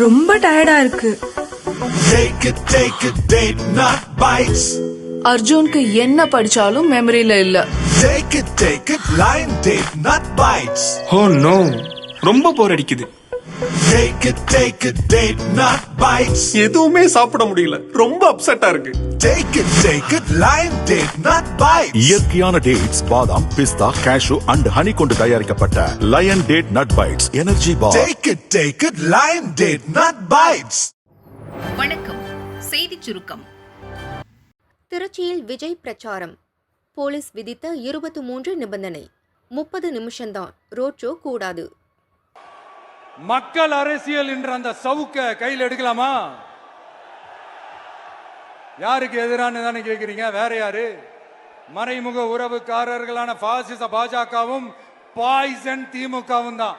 ரொம்ப டயர்டா இருக்கு. Take it, date not bites. அர்ஜுனுக்கு என்ன படிச்சாலும் மெமரியில இல்ல. Take it, line date not bites. Oh no, ரொம்ப போர் அடிக்குது. Take it, date not bites. எதுவுமே சாப்பிட முடியல, ரொம்ப அப்செட்டா இருக்கு. Take it, line date not bites. இயற்கையான டேட்ஸ், பாதாம், பிஸ்தா, கேஷு அண்ட் ஹனி கொண்டு தயாரிக்கப்பட்ட Lion date nut bites energy bar. Take it, line date not bites. வணக்கம். செய்திச் சுருக்கம். திருச்சியில் விஜய் பிரச்சாரம். போலீஸ் விதித்த 23 நிபந்தனை. 30 நிமிஷம்தான், ரோட் ஷோ கூடாது. மக்கள் அரசியல் என்ற அந்த சவுக்க கையில் எடுக்கலாமா? யாருக்கு எதிரான தானே கேட்கிறீங்க? வேற யாரு? மறைமுக உறவுக்காரர்களான பாசிச பாஜகவும் பாய்சன் திமுகவும் தான்.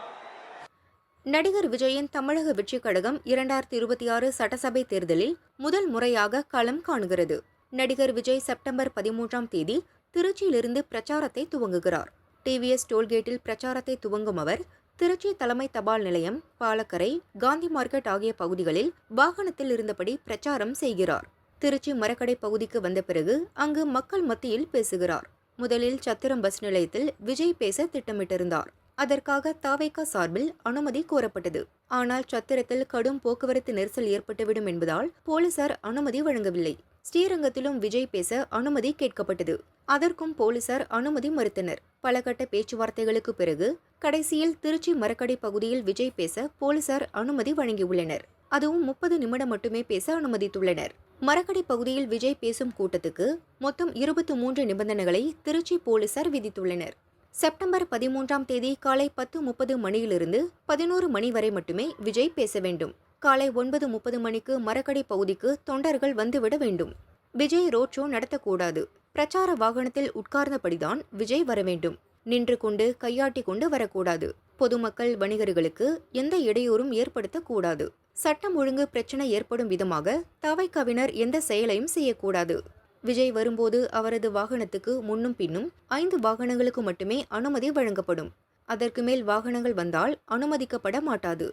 நடிகர் விஜயின் தமிழக வெற்றி கழகம் 2026 சட்டசபை தேர்தலில் முதல் முறையாக களம் காணுகிறது. நடிகர் விஜய் செப்டம்பர் 13ஆம் தேதி திருச்சியிலிருந்து பிரச்சாரத்தை துவங்குகிறார். டிவிஎஸ் டோல்கேட்டில் பிரச்சாரத்தை துவங்கும் அவர் திருச்சி தலைமை தபால் நிலையம், பாலக்கரை, காந்தி மார்க்கெட் ஆகிய பகுதிகளில் வாகனத்தில் இருந்தபடி பிரச்சாரம் செய்கிறார். திருச்சி மரக்கடை பகுதிக்கு வந்த பிறகு அங்கு மக்கள் மத்தியில் பேசுகிறார். முதலில் சத்திரம் பஸ் நிலையத்தில் விஜய் பேச திட்டமிட்டிருந்தார். அதற்காக தவேகா சார்பில் அனுமதி கோரப்பட்டது. ஆனால் சத்திரத்தில் கடும் போக்குவரத்து நெரிசல் ஏற்பட்டுவிடும் என்பதால் போலீசார் அனுமதி வழங்கவில்லை. ஸ்ரீரங்கத்திலும் விஜய் பேச அனுமதி கேட்கப்பட்டது. அதற்கும் போலீசார் அனுமதி மறுத்தனர். பல கட்ட பேச்சுவார்த்தைகளுக்கு பிறகு கடைசியில் திருச்சி மரக்கடை பகுதியில் விஜய் பேச போலீசார் அனுமதி வழங்கியுள்ளனர். அதுவும் 30 நிமிடம் மட்டுமே பேச அனுமதித்துள்ளனர். மரக்கடை பகுதியில் விஜய் பேசும் கூட்டத்துக்கு மொத்தம் 23 நிபந்தனைகளை திருச்சி போலீசார் விதித்துள்ளனர். செப்டம்பர் 13ஆம் தேதி காலை 10:30 மணியிலிருந்து 11 மணி வரை மட்டுமே விஜய் பேச வேண்டும். காலை 9:30 மணிக்கு மரக்கடை பகுதிக்கு தொண்டர்கள் வந்துவிட வேண்டும். விஜய் ரோட் ஷோ நடத்தக்கூடாது. பிரச்சார வாகனத்தில் உட்கார்ந்தபடிதான் விஜய் வர வேண்டும். நின்று கொண்டு கையாட்டி கொண்டு வரக்கூடாது. பொதுமக்கள், வணிகர்களுக்கு எந்த இடையூறும் ஏற்படுத்தக்கூடாது. சட்டம் ஒழுங்கு பிரச்சனை ஏற்படும் விதமாக தவைக்காவினர் எந்த செயலையும் செய்யக்கூடாது. விஜய் வரும்போது அவரது வாகனத்துக்கு முன்னும் பின்னும் 5 வாகனங்களுக்கு மட்டுமே அனுமதி வழங்கப்படும். அதற்கு மேல் வாகனங்கள் வந்தால் அனுமதிக்கப்பட மாட்டாது.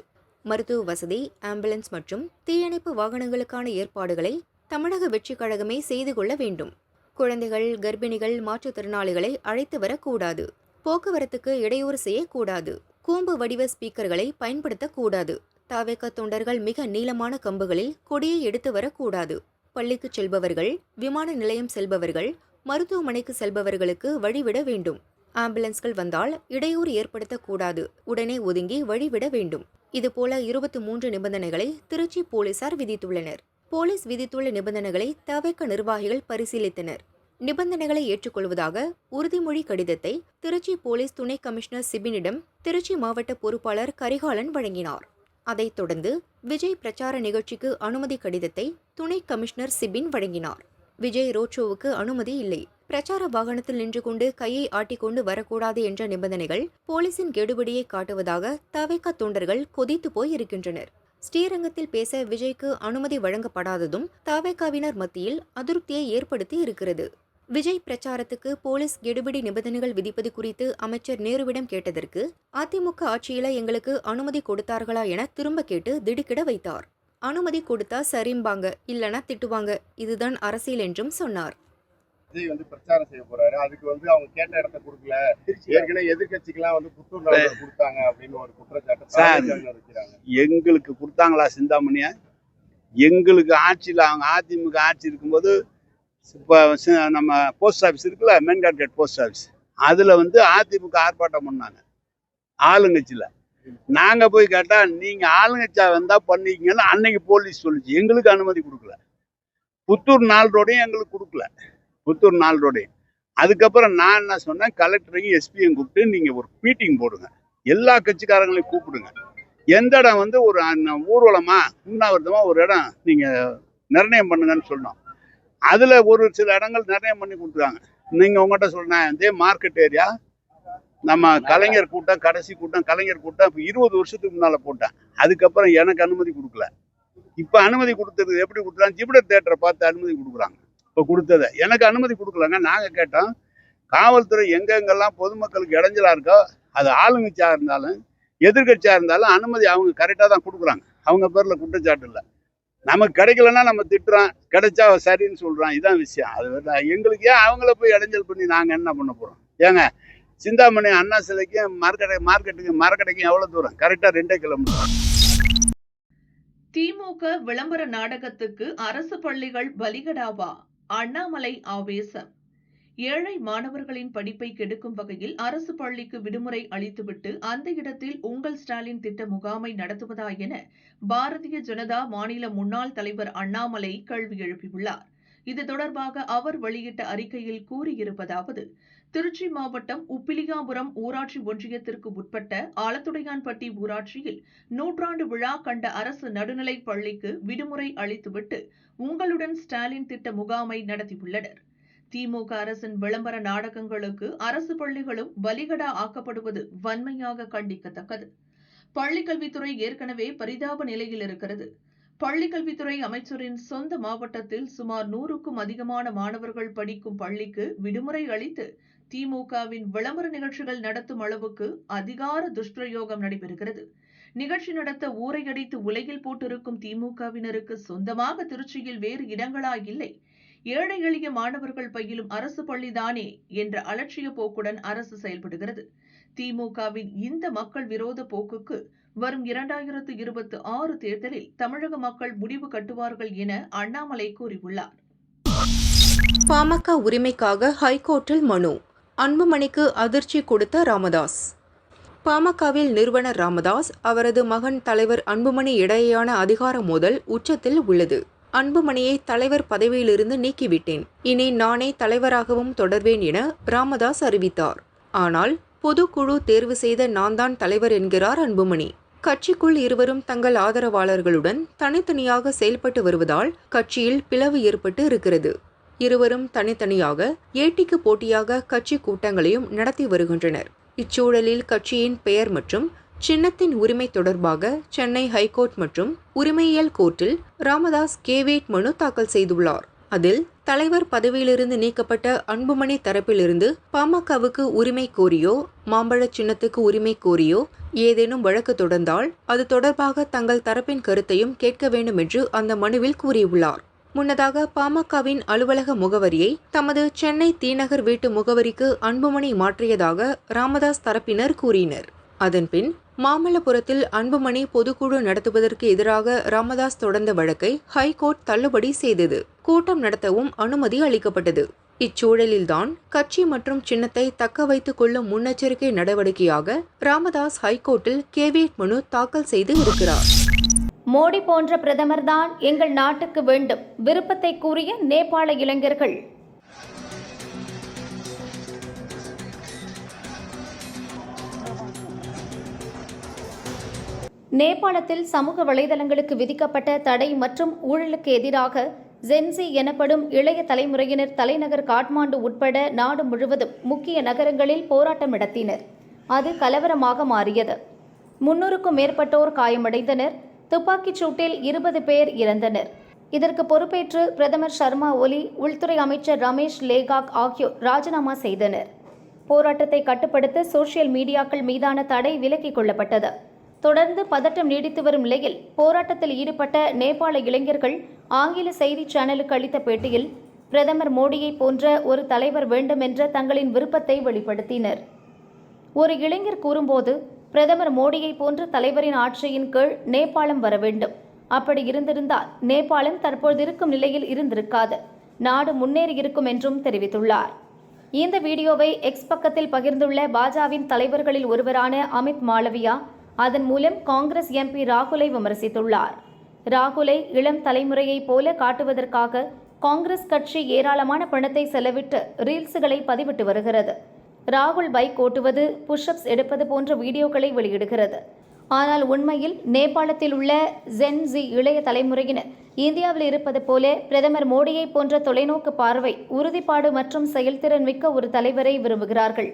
மருத்துவ வசதி, ஆம்புலன்ஸ் மற்றும் தீயணைப்பு வாகனங்களுக்கான ஏற்பாடுகளை தமிழக வெற்றி கழகமே செய்து கொள்ள வேண்டும். குழந்தைகள், கர்ப்பிணிகள், மாற்றுத்திறனாளிகளை அழைத்து வரக்கூடாது. போக்குவரத்துக்கு இடையூறு செய்யக்கூடாது. கூம்பு வடிவ ஸ்பீக்கர்களை பயன்படுத்தக்கூடாது. தவேகா தொண்டர்கள் மிக நீளமான கம்புகளில் கொடியை எடுத்து வரக்கூடாது. பள்ளிக்கு செல்பவர்கள், விமான நிலையம் செல்பவர்கள், மருத்துவமனைக்கு செல்பவர்களுக்கு வழிவிட வேண்டும். ஆம்புலன்ஸ்கள் வந்தால் இடையூறு ஏற்படுத்தக்கூடாது. உடனே ஒதுங்கி வழிவிட வேண்டும். இதுபோல 23 நிபந்தனைகளை திருச்சி போலீசார் விதித்துள்ளனர். போலீஸ் விதித்துள்ள நிபந்தனைகளை தவேகா நிர்வாகிகள் பரிசீலித்தனர். நிபந்தனைகளை ஏற்றுக்கொள்வதாக உறுதிமொழி கடிதத்தை திருச்சி போலீஸ் துணை கமிஷனர் சிபினிடம் திருச்சி மாவட்ட பொறுப்பாளர் கரிகாலன் வழங்கினார். அதைத் தொடர்ந்து விஜய் பிரச்சார நிகழ்ச்சிக்கு அனுமதி கடிதத்தை துணை கமிஷனர் சிபின் வழங்கினார். விஜய் ரோட் ஷோவுக்கு அனுமதி இல்லை. பிரச்சார வாகனத்தில் நின்று கொண்டு கையை ஆட்டிக்கொண்டு வரக்கூடாது என்ற நிபந்தனைகள் போலீசின் கெடுபிடியை காட்டுவதாக தவேகா தொண்டர்கள் கொதித்து போய் இருக்கின்றனர். ஸ்ரீரங்கத்தில் பேச விஜய்க்கு அனுமதி வழங்கப்படாததும் தவேகாவினர் மத்தியில் அதிருப்தியை ஏற்படுத்தி இருக்கிறது. விஜய் பிரச்சாரத்துக்கு போலீஸ் கெடுபிடி நிபந்தனைகள் விதிப்பது குறித்து அமைச்சர் நேருவிடம் கேட்டதற்கு அதிமுக ஆட்சியில எங்களுக்கு அனுமதி கொடுத்தார்களா என திரும்ப கேட்டு திடுக்கிட வைத்தார். அனுமதி கொடுத்தா சரிம்பாங்க, இல்லனா திட்டுவாங்க, இதுதான் அரசியல் என்றும் சொன்னார். விஜய் பிரச்சாரம் செய்ய போறாரு. அதுக்கு அவங்க கேட்ட இடத்த கொடுக்கல. ஏற்கனவே எதிர்கட்சிக்கெல்லாம் புத்தூர் கொடுத்தாங்க அப்படின்னு ஒரு குற்றச்சாட்டு வைக்கிறாங்க. எங்களுக்கு கொடுத்தாங்களா சிந்தாமணியா? எங்களுக்கு ஆட்சியில் அவங்க அதிமுக ஆட்சி இருக்கும்போது இப்போ நம்ம போஸ்ட் ஆஃபீஸ் இருக்குல்ல, மெயின்கார்ட் போஸ்ட் ஆஃபீஸ், அதில் அதிமுக ஆர்ப்பாட்டம் பண்ணாங்க ஆளுங்கட்சியில். நாங்கள் போய் கேட்டால் நீங்கள் ஆளுங்கட்சியா வந்தால் பண்ணிக்கங்கன்னு அன்னைக்கு போலீஸ் சொல்லிச்சு. எங்களுக்கு அனுமதி கொடுக்கல. புத்தூர் 4 ரோடையும் எங்களுக்கு கொடுக்கல. புத்தூர் 4 ரோடையும். அதுக்கப்புறம் நான் என்ன சொன்னேன், கலெக்டரையும் எஸ்பியும் கூப்பிட்டு நீங்கள் ஒரு மீட்டிங் போடுங்க, எல்லா கட்சிக்காரங்களையும் கூப்பிடுங்க. எந்த இடம் ஒரு ஊர்வலமாக உண்ணாவிரதமாக ஒரு இடம் நீங்கள் நிர்ணயம் பண்ணுங்கன்னு சொன்னோம். அதில் ஒரு சில இடங்கள் நிர்ணயம் பண்ணி கொடுத்துருக்காங்க. நீங்கள் உங்கள்கிட்ட சொன்னேன், இதே மார்க்கெட் ஏரியா நம்ம கலைஞர் கூட்டம், கடைசி கூட்டம் கலைஞர் கூட்டம் இப்போ 20 வருஷத்துக்கு முன்னால் போட்டேன். அதுக்கப்புறம் எனக்கு அனுமதி கொடுக்கல. இப்போ அனுமதி கொடுத்தது எப்படி கொடுக்குறாங்க? ஜிப்டர் தேட்டரை பார்த்து அனுமதி கொடுக்குறாங்க. இப்போ கொடுத்ததை எனக்கு அனுமதி கொடுக்கலாங்க. நாங்கள் கேட்டோம், காவல்துறை எங்கெங்கெல்லாம் பொதுமக்களுக்கு இடைஞ்சலாக இருக்கோ, அது ஆளுங்கட்சியாக இருந்தாலும் எதிர்கட்சியாக இருந்தாலும் அனுமதி அவங்க கரெக்டாக தான் கொடுக்குறாங்க. அவங்க பேர்ல குற்றச்சாட்டு இல்லை. நமக்கு கிடைக்கலன்னா நம்ம திட்டுறோம், கிடைச்சா சரின்னு சொல்றான். இதான் விஷயம். அது எங்களுக்கு ஏன் அவங்கள போய் இடைஞ்சல் பண்ணி நாங்க என்ன பண்ண போறோம்? ஏங்க, சிந்தாமணி அண்ணா சிலைக்கும் மரக்கடைக்கும் எவ்வளவு தூரம்? கரெக்டா 2 கிலோமீட்டர். திமுக விளம்பர நாடகத்துக்கு அரசு பள்ளிகள் பலிகடாவா? அண்ணாமலை ஆவேசம். ஏழை மாணவர்களின் படிப்பை கெடுக்கும் வகையில் அரசு பள்ளிக்கு விடுமுறை அளித்துவிட்டு அந்த இடத்தில் உங்கள் ஸ்டாலின் திட்ட முகாமை நடத்துவதா என பாரதிய ஜனதா மாநில முன்னாள் தலைவர் அண்ணாமலை கேள்வி எழுப்பியுள்ளார். இது தொடர்பாக அவர் வெளியிட்ட அறிக்கையில் கூறியிருப்பதாவது: திருச்சி மாவட்டம் உப்பிலியாபுரம் ஊராட்சி ஒன்றியத்திற்கு உட்பட்ட ஆலத்துடையான்பட்டி ஊராட்சியில் 100ஆண்டு விழா கண்ட அரசு நடுநிலைப் பள்ளிக்கு விடுமுறை அளித்துவிட்டு உங்களுடன் ஸ்டாலின் திட்ட முகாமை நடத்தியுள்ளனர். திமுக அரசின் விளம்பர நாடகங்களுக்கு அரசு பள்ளிகளும் பலிகடா ஆக்கப்படுவது வன்மையாக கண்டிக்கத்தக்கது. பள்ளிக்கல்வித்துறை ஏற்கனவே பரிதாப நிலையில் இருக்கிறது. பள்ளிக்கல்வித்துறை அமைச்சரின் சொந்த மாவட்டத்தில் சுமார் 100க்கும் அதிகமான மாணவர்கள் படிக்கும் பள்ளிக்கு விடுமுறை அளித்து திமுகவின் விளம்பர நிகழ்ச்சிகள் நடத்தும் அளவுக்கு அதிகார துஷ்பிரயோகம் நடைபெறுகிறது. நிகழ்ச்சி நடத்த ஊரை அடித்து உலையில் போட்டிருக்கும் திமுகவினருக்கு சொந்தமாக திருச்சியில் வேறு இடங்களா இல்லை? ஏழை எளிய மாணவர்கள் பயிலும் அரசு பள்ளிதானே என்ற அலட்சிய போக்குடன் அரசு செயல்படுகிறது. திமுகவின் இந்த மக்கள் விரோத போக்குக்கு வரும் 2026 தேர்தலில் தமிழக மக்கள் முடிவு கட்டுவார்கள் என அண்ணாமலை கூறியுள்ளார். பாமக உரிமைக்காக ஹைகோர்ட்டில் மனு. அன்புமணிக்கு அதிர்ச்சி கொடுத்த ராமதாஸ். பாமகவில் நிறுவனர் ராமதாஸ், அவரது மகன் தலைவர் அன்புமணி இடையேயான அதிகார மோதல் உச்சத்தில் உள்ளது. அன்புமணியை தலைவர் பதவியிலிருந்து நீக்கிவிட்டேன், இனி நானே தலைவராகவும் தொடர்வேன் என ராமதாஸ் அறிவித்தார். ஆனால் பொதுக்குழு தேர்வு செய்த நான் தான் தலைவர் என்கிறார் அன்புமணி. கட்சிக்குள் இருவரும் தங்கள் ஆதரவாளர்களுடன் தனித்தனியாக செயல்பட்டு வருவதால் கட்சியில் பிளவு ஏற்பட்டு இருக்கிறது. இருவரும் தனித்தனியாக ஏட்டிக்கு போட்டியாக கட்சி கூட்டங்களையும் நடத்தி வருகின்றனர். இச்சூழலில் கட்சியின் பெயர் மற்றும் சின்னத்தின் உரிமை தொடர்பாக சென்னை ஹைகோர்ட் மற்றும் உரிமையியல் கோர்ட்டில் ராமதாஸ் கேவேட் மனு தாக்கல் செய்துள்ளார். அதில் தலைவர் பதவியிலிருந்து நீக்கப்பட்ட அன்புமணி தரப்பிலிருந்து பாமகவுக்கு உரிமை கோரியோ மாம்பழ சின்னத்துக்கு உரிமை கோரியோ ஏதேனும் வழக்கு தொடர்ந்தால் அது தொடர்பாக தங்கள் தரப்பின் கருத்தையும் கேட்க வேண்டும் என்று அந்த மனுவில் கூறியுள்ளார். முன்னதாக பாமகவின் அலுவலக முகவரியை தமது சென்னை தீநகர் வீட்டு முகவரிக்கு அன்புமணி மாற்றியதாக ராமதாஸ் தரப்பினர் கூறினர். அதன்பின் மாமல்லபுரத்தில் அன்புமணி பொதுக்குழு நடத்துவதற்கு எதிராக ராமதாஸ் தொடர்ந்த வழக்கை ஹைகோர்ட் தள்ளுபடி செய்தது. கூட்டம் நடத்தவும் அனுமதி அளிக்கப்பட்டது. இச்சூழலில்தான் கட்சி மற்றும் சின்னத்தை தக்க வைத்துக் கொள்ளும் முன்னெச்சரிக்கை நடவடிக்கையாக ராமதாஸ் ஹைகோர்ட்டில் கேவியட் மனு தாக்கல் செய்து இருக்கிறார். மோடி போன்ற பிரதமர்தான் எங்கள் நாட்டுக்கு வேண்டும், விருப்பத்தை கூறிய நேபாள இளைஞர்கள். நேபாளத்தில் சமூக வலைதளங்களுக்கு விதிக்கப்பட்ட தடை மற்றும் ஊழலுக்கு எதிராக ஜென்சி எனப்படும் இளைய தலைமுறையினர் தலைநகர் காட்மாண்டு உட்பட நாடு முழுவதும் முக்கிய நகரங்களில் போராட்டம் நடத்தினர். அது கலவரமாக மாறியது. 300க்கும் மேற்பட்டோர் காயமடைந்தனர். துப்பாக்கிச் சூட்டில் 20 பேர் இறந்தனர். இதற்கு பொறுப்பேற்று பிரதமர் சர்மா ஒலி, உள்துறை அமைச்சர் ரமேஷ் லேகாக் ஆகியோர் ராஜினாமா செய்தனர். போராட்டத்தை கட்டுப்படுத்த சோசியல் மீடியாக்கள் மீதான தடை விலக்கிக் கொள்ளப்பட்டது. தொடர்ந்து பதட்டம் நீடித்து வரும் நிலையில் போராட்டத்தில் ஈடுபட்ட நேபாள இளைஞர்கள் ஆங்கில செய்தி சேனலுக்கு அளித்த பேட்டியில் பிரதமர் மோடியை போன்ற ஒரு தலைவர் வேண்டும் என்ற தங்களின் விருப்பத்தை வெளிப்படுத்தினர். ஒரு இளைஞர் கூறும்போது, பிரதமர் மோடியை போன்ற தலைவரின் ஆட்சியின் கீழ் நேபாளம் வர வேண்டும். அப்படி இருந்திருந்தால் நேபாளம் தற்போது இருக்கும் நிலையில் இருந்திருக்காது, நாடு முன்னேறி இருக்கும் என்றும் தெரிவித்துள்ளார். இந்த வீடியோவை எக்ஸ் பக்கத்தில் பகிர்ந்துள்ள பாஜகவின் தலைவர்களில் ஒருவரான அமித் மாளவியா அதன் மூலம் காங்கிரஸ் எம்பி ராகுலை விமர்சித்துள்ளார். ராகுலை இளம் தலைமுறையைப் போல காட்டுவதற்காக காங்கிரஸ் கட்சி ஏராளமான பணத்தை செலவிட்டு ரீல்ஸுகளை பதிவிட்டு வருகிறது. ராகுல் பைக் ஓட்டுவது, புஷ்அப்ஸ் எடுப்பது போன்ற வீடியோக்களை வெளியிடுகிறது. ஆனால் உண்மையில் நேபாளத்தில் உள்ள ஜென்சி இளைய தலைமுறையினர் இந்தியாவில் இருப்பது போல பிரதமர் மோடியை போன்ற தொலைநோக்கு பார்வை, உறுதிப்பாடு மற்றும் செயல்திறன் மிக்க ஒரு தலைவரை விரும்புகிறார்கள்.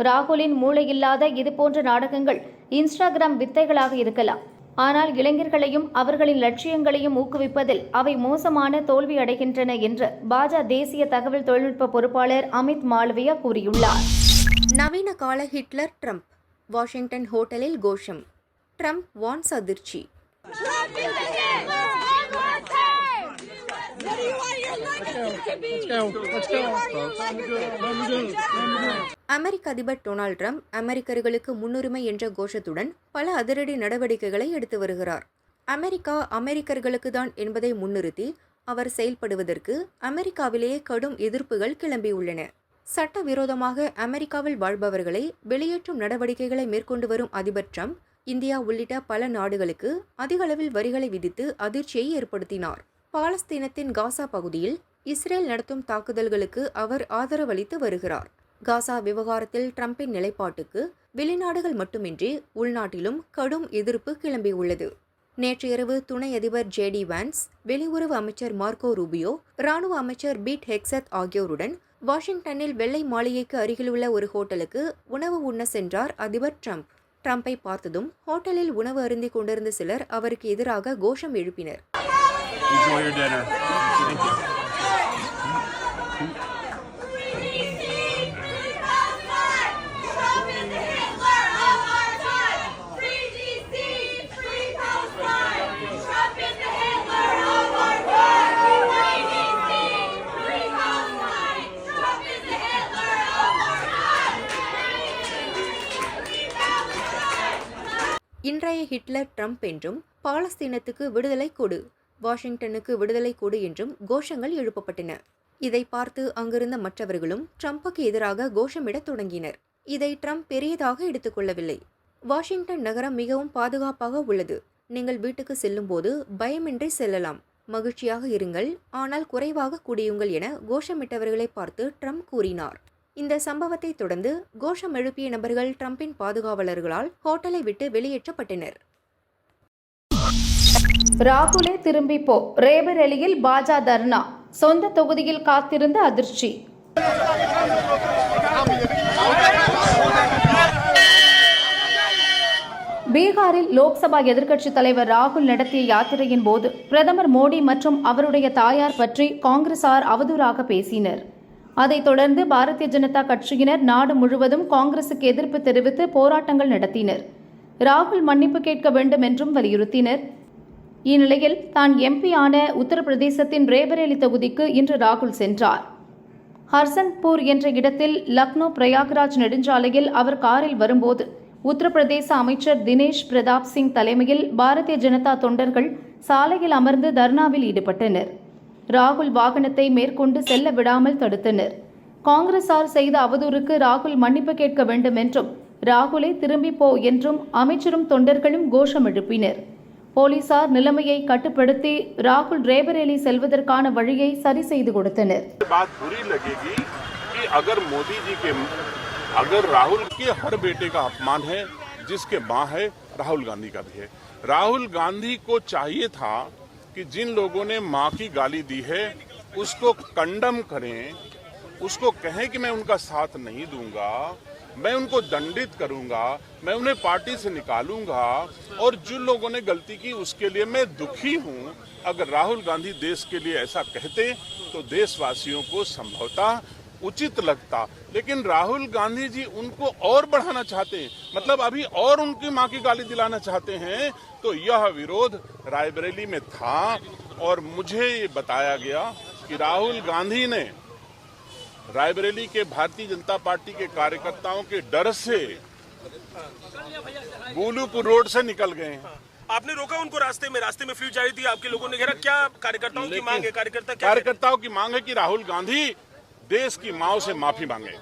ராகுலின் மூளையில்லாத இதுபோன்ற நாடகங்கள் இன்ஸ்டாகிராம் வித்தைகளாக இருக்கலாம். ஆனால் இளைஞர்களையும் அவர்களின் லட்சியங்களையும் ஊக்குவிப்பதில் அவை மோசமான தோல்வி அடைகின்றன என்று பாஜக தேசிய தகவல் தொழில்நுட்ப பொறுப்பாளர் அமித் மாளவியா கூறியுள்ளார். நவீன கால ஹிட்லர் ட்ரம்ப். வாஷிங்டன் ஹோட்டலில் கோஷம். ட்ரம்ப் வான்ஸ் அதிர்ச்சி. அமெரிக்க அதிபர் டொனால்ட் ட்ரம்ப் அமெரிக்கர்களுக்கு முன்னுரிமை என்ற கோஷத்துடன் பல அதிரடி நடவடிக்கைகளை எடுத்து வருகிறார். அமெரிக்கா அமெரிக்கர்களுக்கு தான் என்பதை முன்னிறுத்தி அவர் செயல்படுவதற்கு அமெரிக்காவிலேயே கடும் எதிர்ப்புகள் கிளம்பியுள்ளன. சட்டவிரோதமாக அமெரிக்காவில் வாழ்பவர்களை வெளியேற்றும் நடவடிக்கைகளை மேற்கொண்டு வரும் அதிபர் ட்ரம்ப் இந்தியா உள்ளிட்ட பல நாடுகளுக்கு அதிக அளவில் வரிகளை விதித்து அதிர்ச்சியை ஏற்படுத்தினார். பாலஸ்தீனத்தின் காசா பகுதியில் இஸ்ரேல் நடத்தும் தாக்குதல்களுக்கு அவர் ஆதரவளித்து வருகிறார். காசா விவகாரத்தில் ட்ரம்பின் நிலைப்பாட்டுக்கு வெளிநாடுகள் மட்டுமின்றி உள்நாட்டிலும் கடும் எதிர்ப்பு கிளம்பியுள்ளது. நேற்று இரவு துணை அதிபர் ஜேடி வான்ஸ், வெளியுறவு அமைச்சர் மார்க்கோ ரூபியோ, ராணுவ அமைச்சர் பீட் ஹெக்ஸத் ஆகியோருடன் வாஷிங்டனில் வெள்ளை மாளிகைக்கு அருகிலுள்ள ஒரு ஹோட்டலுக்கு உணவு உண்ண சென்றார் அதிபர் ட்ரம்ப். ட்ரம்பை பார்த்ததும் ஹோட்டலில் உணவு அருந்திக் கொண்டிருந்த சிலர் அவருக்கு எதிராக கோஷம் எழுப்பினர். இன்றைய ஹிட்லர் ட்ரம்ப் என்றும், பாலஸ்தீனத்துக்கு விடுதலை கொடு, வாஷிங்டனுக்கு விடுதலை கொடு என்றும் கோஷங்கள் எழுப்பப்பட்டன. இதை பார்த்து அங்கிருந்த மற்றவர்களும் ட்ரம்புக்கு எதிராக கோஷமிடத் தொடங்கினர். இதை ட்ரம்ப் பெரியதாக எடுத்துக்கொள்ளவில்லை. வாஷிங்டன் நகரம் மிகவும் பாதுகாப்பாக உள்ளது. நீங்கள் வீட்டுக்கு செல்லும்போது பயமின்றி செல்லலாம். மகிழ்ச்சியாக இருங்கள், ஆனால் குறைவாக குடியுங்கள் என கோஷமிட்டவர்களை பார்த்து ட்ரம்ப் கூறினார். இந்த சம்பவத்தை தொடர்ந்து கோஷம் எழுப்பிய நபர்கள் ட்ரம்பின் பாதுகாவலர்களால் ஹோட்டலை விட்டு வெளியேற்றப்பட்டனர். ராகுலே திரும்பி போ, ரேபரேலியில் பாஜக தர்ணா, சொந்த தொகுதியில் காத்திருந்த அதிர்ச்சி. பீகாரில் லோக்சபா எதிர்க்கட்சித் தலைவர் ராகுல் நடத்திய யாத்திரையின் போது பிரதமர் மோடி மற்றும் அவருடைய தாயார் பற்றி காங்கிரசார் அவதூறாக பேசினர். அதைத் தொடர்ந்து பாரதிய ஜனதா கட்சியினர் நாடு முழுவதும் காங்கிரசுக்கு எதிர்ப்பு தெரிவித்து போராட்டங்கள் நடத்தினர். ராகுல் மன்னிப்பு கேட்க வேண்டும் என்றும் வலியுறுத்தினர். இந்நிலையில் தான் எம்பியான உத்தரப்பிரதேசத்தின் ரேபரேலி தொகுதிக்கு இன்று ராகுல் சென்றார். ஹர்சன்பூர் என்ற இடத்தில் லக்னோ பிரயாக்ராஜ் நெடுஞ்சாலையில் அவர் காரில் வரும்போது உத்தரப்பிரதேச அமைச்சர் தினேஷ் பிரதாப் சிங் தலைமையில் பாரதிய ஜனதா தொண்டர்கள் சாலையில் அமர்ந்து தர்ணாவில் ஈடுபட்டனர். ராகுல் வாகனத்தை மேற்கொண்டு செல்ல விடாமல் தடுத்தனர். காங்கிரசார் செய்த அவதூறுக்கு ராகுல் மன்னிப்பு கேட்க வேண்டும் என்றும், ராகுலை திரும்பி போ என்றும் அமைச்சரும் தொண்டர்களும் கோஷம் எழுப்பினர். போலீசார் நிலைமையை கட்டுப்படுத்தி ராகுல் ரேபரேலி செல்வதற்கான வழியை சரி செய்து கொடுத்தனர். अगर राहुल के हर बेटे का अपमान है, जिसके मां है राहुल गांधी का भी है। राहुल गांधी को चाहिए था कि जिन लोगों ने मां की गाली दी है उसको कंडम करें, उसको कहें कि मैं उनका साथ नहीं दूंगा, मैं उनको दंडित करूंगा, मैं उन्हें पार्टी से निकालूंगा, और जिन लोगों ने गलती की उसके लिए मैं दुखी हूं। अगर राहुल गांधी देश के लिए ऐसा कहते तो देशवासियों को संभवतः उचित लगता, लेकिन राहुल गांधी जी उनको और बढ़ाना चाहते हैं, मतलब अभी और उनकी मां की गाली दिलाना चाहते हैं। तो यह विरोध रायबरेली में था और मुझे ये बताया गया कि राहुल गांधी ने रायबरेली के भारतीय जनता पार्टी के कार्यकर्ताओं के डर से गोलूपुर रोड से निकल गए हैं। आपने रोका उनको रास्ते में फ्यूज जारी थी, आपके लोगों ने घेरा, क्या कार्यकर्ताओं की मांग है? कार्यकर्ताओं की मांग है कि राहुल गांधी देश की माओ से माफी मांगे।